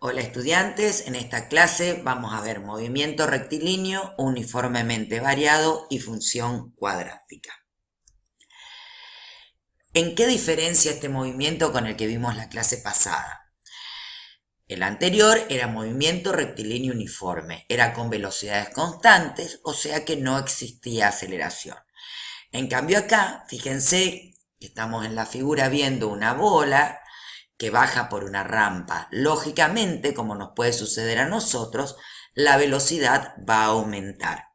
Hola estudiantes, en esta clase vamos a ver movimiento rectilíneo uniformemente variado y función cuadrática. ¿En qué diferencia este movimiento con el que vimos la clase pasada? El anterior era movimiento rectilíneo uniforme, era con velocidades constantes, o sea que no existía aceleración. En cambio acá, fíjense que estamos en la figura viendo una bola que baja por una rampa. Lógicamente, como nos puede suceder a nosotros, la velocidad va a aumentar.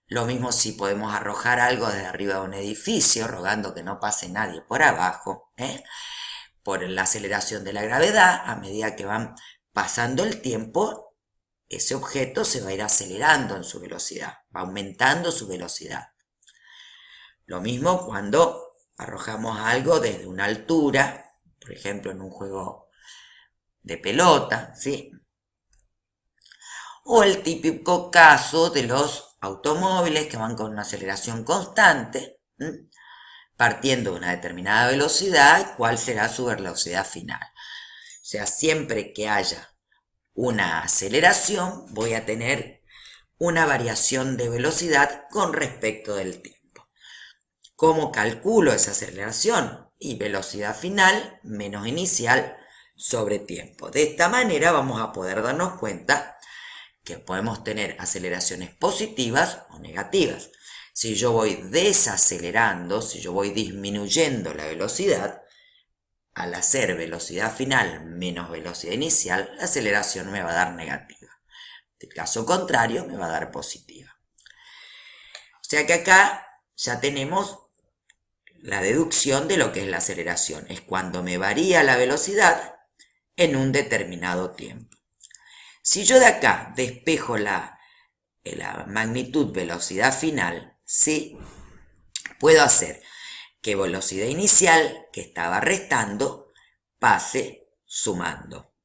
Lo mismo si podemos arrojar algo desde arriba de un edificio, rogando que no pase nadie por abajo, por la aceleración de la gravedad. A medida que van pasando el tiempo, ese objeto se va a ir acelerando en su velocidad, va aumentando su velocidad. Lo mismo cuando arrojamos algo desde una altura, por ejemplo en un juego de pelota, ¿sí? O el típico caso de los automóviles que van con una aceleración constante, partiendo de una determinada velocidad, ¿cuál será su velocidad final? O sea, siempre que haya una aceleración, voy a tener una variación de velocidad con respecto del tiempo. ¿Cómo calculo esa aceleración? Y velocidad final menos inicial sobre tiempo. De esta manera vamos a poder darnos cuenta que podemos tener aceleraciones positivas o negativas. Si yo voy desacelerando, si yo voy disminuyendo la velocidad, al hacer velocidad final menos velocidad inicial, la aceleración me va a dar negativa. En caso contrario, me va a dar positiva. O sea que acá ya tenemos la deducción de lo que es la aceleración. Es cuando me varía la velocidad en un determinado tiempo. Si yo de acá despejo la magnitud velocidad final, ¿sí? Puedo hacer que velocidad inicial, que estaba restando, pase sumando.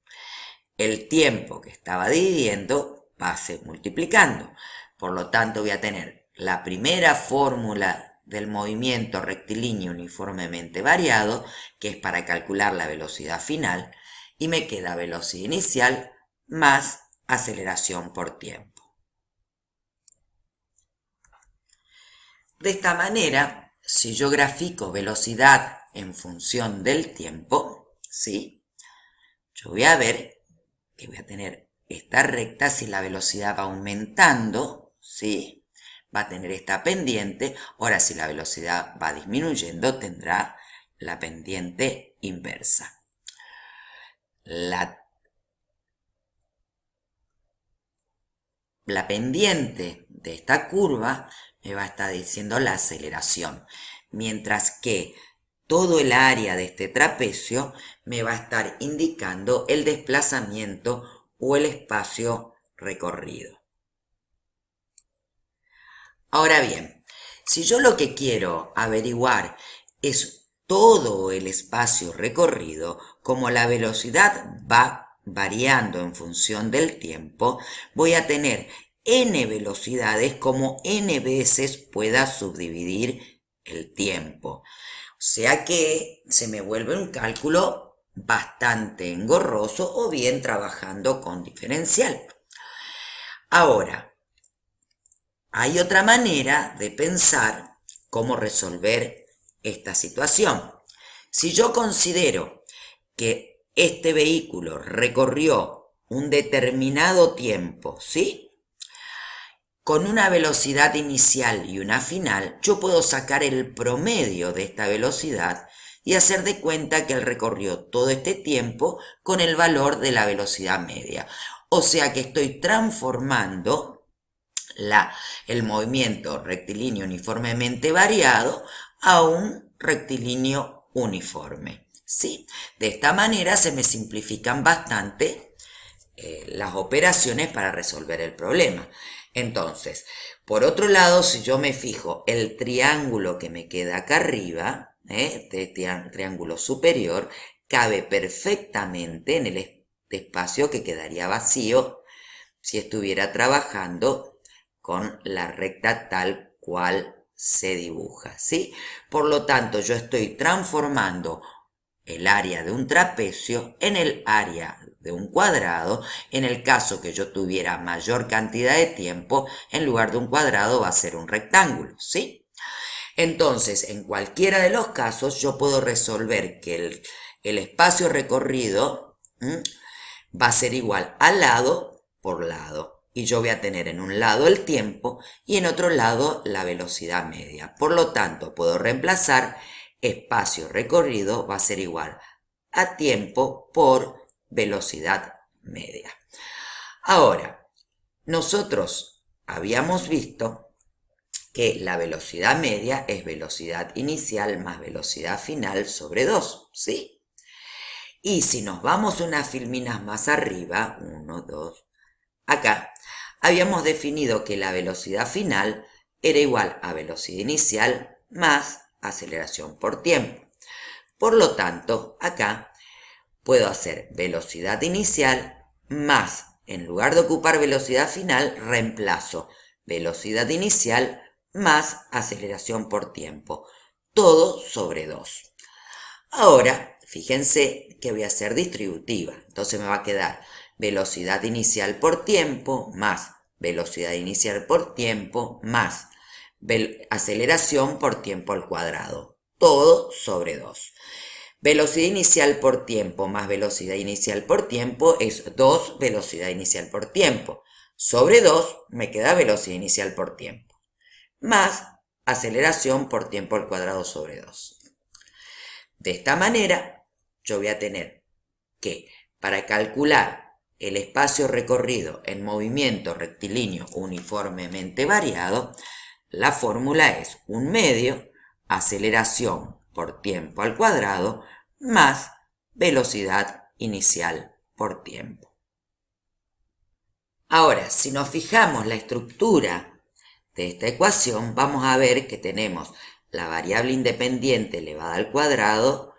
El tiempo que estaba dividiendo pase multiplicando. Por lo tanto, voy a tener la primera fórmula del movimiento rectilíneo uniformemente variado, que es para calcular la velocidad final, y me queda velocidad inicial más aceleración por tiempo. De esta manera, si yo grafico velocidad en función del tiempo, ¿sí? Yo voy a ver que voy a tener esta recta si la velocidad va aumentando, ¿sí? Va a tener esta pendiente. Ahora, si la velocidad va disminuyendo, tendrá la pendiente inversa. La pendiente de esta curva me va a estar diciendo la aceleración, mientras que todo el área de este trapecio me va a estar indicando el desplazamiento o el espacio recorrido. Ahora bien, si yo lo que quiero averiguar es todo el espacio recorrido, como la velocidad va variando en función del tiempo, voy a tener n velocidades como n veces pueda subdividir el tiempo. O sea que se me vuelve un cálculo bastante engorroso o bien trabajando con diferencial. Ahora, hay otra manera de pensar cómo resolver esta situación. Si yo considero que este vehículo recorrió un determinado tiempo, ¿sí? Con una velocidad inicial y una final, yo puedo sacar el promedio de esta velocidad y hacer de cuenta que él recorrió todo este tiempo con el valor de la velocidad media. O sea que estoy transformando el movimiento rectilíneo uniformemente variado a un rectilíneo uniforme, ¿sí? De esta manera se me simplifican bastante las operaciones para resolver el problema. Entonces, por otro lado, si yo me fijo el triángulo que me queda acá arriba, este triángulo superior, cabe perfectamente en el espacio que quedaría vacío si estuviera trabajando con la recta tal cual se dibuja, ¿sí? Por lo tanto, yo estoy transformando el área de un trapecio en el área de un cuadrado. En el caso que yo tuviera mayor cantidad de tiempo, en lugar de un cuadrado va a ser un rectángulo, ¿sí? Entonces, en cualquiera de los casos, yo puedo resolver que el espacio recorrido va a ser igual a lado por lado. Y yo voy a tener en un lado el tiempo y en otro lado la velocidad media. Por lo tanto, puedo reemplazar espacio recorrido va a ser igual a tiempo por velocidad media. Ahora, nosotros habíamos visto que la velocidad media es velocidad inicial más velocidad final sobre 2, ¿sí? Y si nos vamos unas filminas más arriba, 1, 2, acá, habíamos definido que la velocidad final era igual a velocidad inicial más aceleración por tiempo. Por lo tanto, acá puedo hacer velocidad inicial más, en lugar de ocupar velocidad final, reemplazo velocidad inicial más aceleración por tiempo. Todo sobre 2. Ahora, fíjense que voy a hacer distributiva. Entonces me va a quedar velocidad inicial por tiempo más velocidad inicial por tiempo más aceleración por tiempo al cuadrado. Todo sobre 2. Velocidad inicial por tiempo más velocidad inicial por tiempo es 2 velocidad inicial por tiempo. Sobre 2 me queda velocidad inicial por tiempo. Más aceleración por tiempo al cuadrado sobre 2. De esta manera, yo voy a tener que, para calcular el espacio recorrido en movimiento rectilíneo uniformemente variado, la fórmula es 1 medio aceleración por tiempo al cuadrado más velocidad inicial por tiempo. Ahora, si nos fijamos la estructura de esta ecuación, vamos a ver que tenemos la variable independiente elevada al cuadrado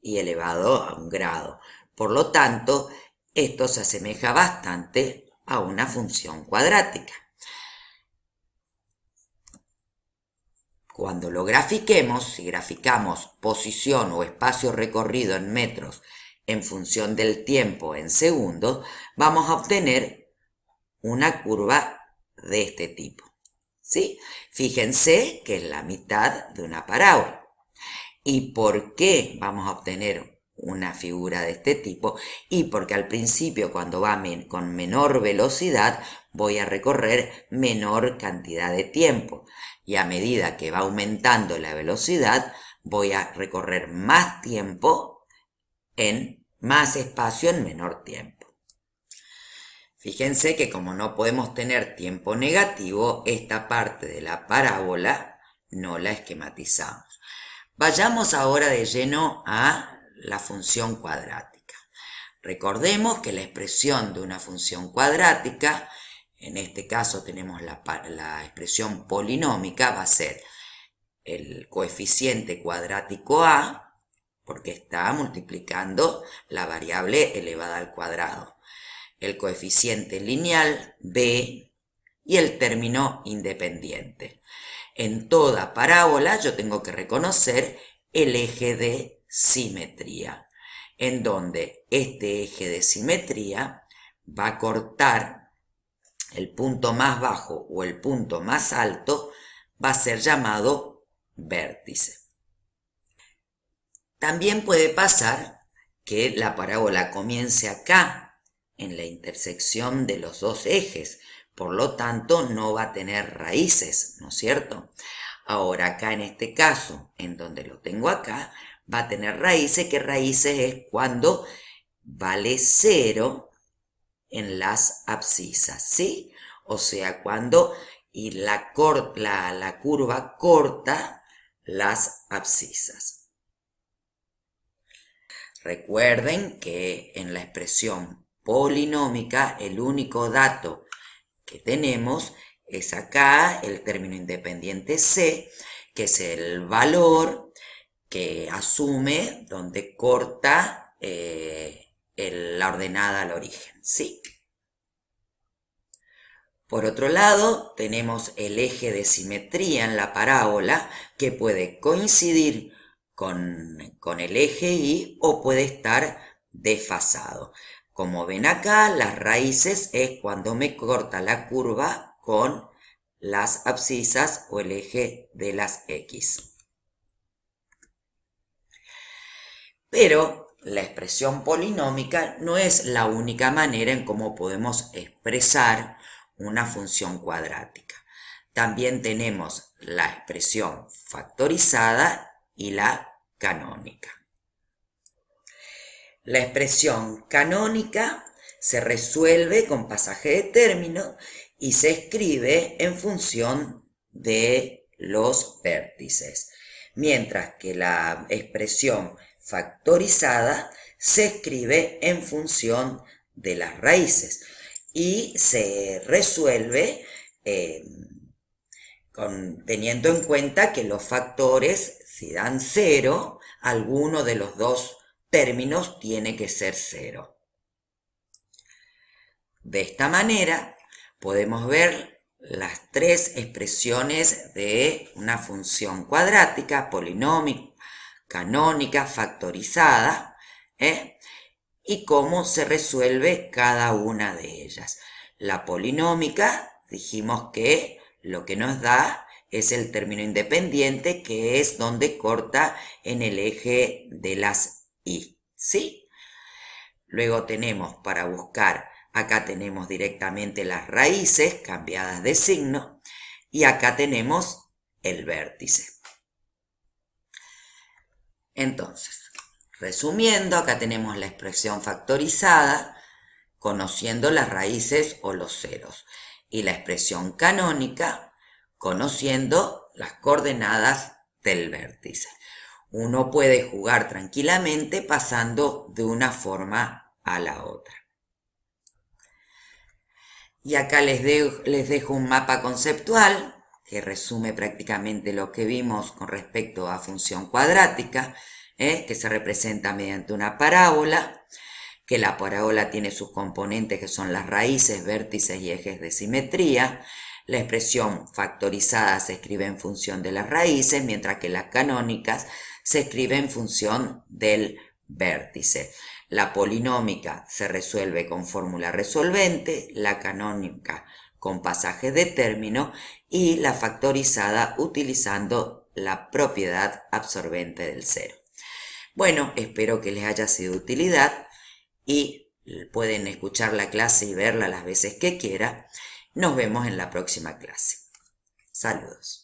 y elevado a un grado. Por lo tanto, esto se asemeja bastante a una función cuadrática. Cuando lo grafiquemos, si graficamos posición o espacio recorrido en metros en función del tiempo en segundos, vamos a obtener una curva de este tipo, ¿sí? Fíjense que es la mitad de una parábola. ¿Y por qué vamos a obtener una figura de este tipo? Y porque al principio, cuando va con menor velocidad, voy a recorrer menor cantidad de tiempo. Y a medida que va aumentando la velocidad, voy a recorrer más tiempo en más espacio en menor tiempo. Fíjense que como no podemos tener tiempo negativo, esta parte de la parábola no la esquematizamos. Vayamos ahora de lleno a la función cuadrática. Recordemos que la expresión de una función cuadrática, en este caso tenemos la expresión polinómica, va a ser el coeficiente cuadrático a, porque está multiplicando la variable elevada al cuadrado, el coeficiente lineal b y el término independiente. En toda parábola yo tengo que reconocer el eje de simetría, en donde este eje de simetría va a cortar el punto más bajo o el punto más alto, va a ser llamado vértice. También puede pasar que la parábola comience acá, en la intersección de los dos ejes, por lo tanto no va a tener raíces, ¿no es cierto? Ahora acá en este caso, en donde lo tengo acá, va a tener raíces, que raíces es cuando vale 0 en las abscisas, ¿sí? O sea, cuando la curva corta las abscisas. Recuerden que en la expresión polinómica el único dato que tenemos es acá el término independiente c, que es el valor que asume donde corta la ordenada al origen, ¿sí? Por otro lado, tenemos el eje de simetría en la parábola, que puede coincidir con el eje Y o puede estar desfasado. Como ven acá, las raíces es cuando me corta la curva con las abscisas o el eje de las X. Pero la expresión polinómica no es la única manera en cómo podemos expresar una función cuadrática. También tenemos la expresión factorizada y la canónica. La expresión canónica se resuelve con pasaje de término y se escribe en función de los vértices, mientras que la expresión factorizada se escribe en función de las raíces y se resuelve teniendo en cuenta que los factores, si dan 0, alguno de los dos términos tiene que ser 0. De esta manera podemos ver las tres expresiones de una función cuadrática, polinómica, canónica, factorizada, y cómo se resuelve cada una de ellas. La polinómica, dijimos que lo que nos da es el término independiente, que es donde corta en el eje de las Y, ¿sí? Luego tenemos para buscar, acá tenemos directamente las raíces cambiadas de signo y acá tenemos el vértice. Entonces, resumiendo, acá tenemos la expresión factorizada, conociendo las raíces o los ceros, y la expresión canónica, conociendo las coordenadas del vértice. Uno puede jugar tranquilamente pasando de una forma a la otra. Y acá les dejo un mapa conceptual que resume prácticamente lo que vimos con respecto a función cuadrática, que se representa mediante una parábola, que la parábola tiene sus componentes que son las raíces, vértices y ejes de simetría. La expresión factorizada se escribe en función de las raíces, mientras que las canónicas se escribe en función del vértice. La polinómica se resuelve con fórmula resolvente, la canónica con pasaje de término y la factorizada utilizando la propiedad absorbente del cero. Bueno, espero que les haya sido de utilidad y pueden escuchar la clase y verla las veces que quieran. Nos vemos en la próxima clase. Saludos.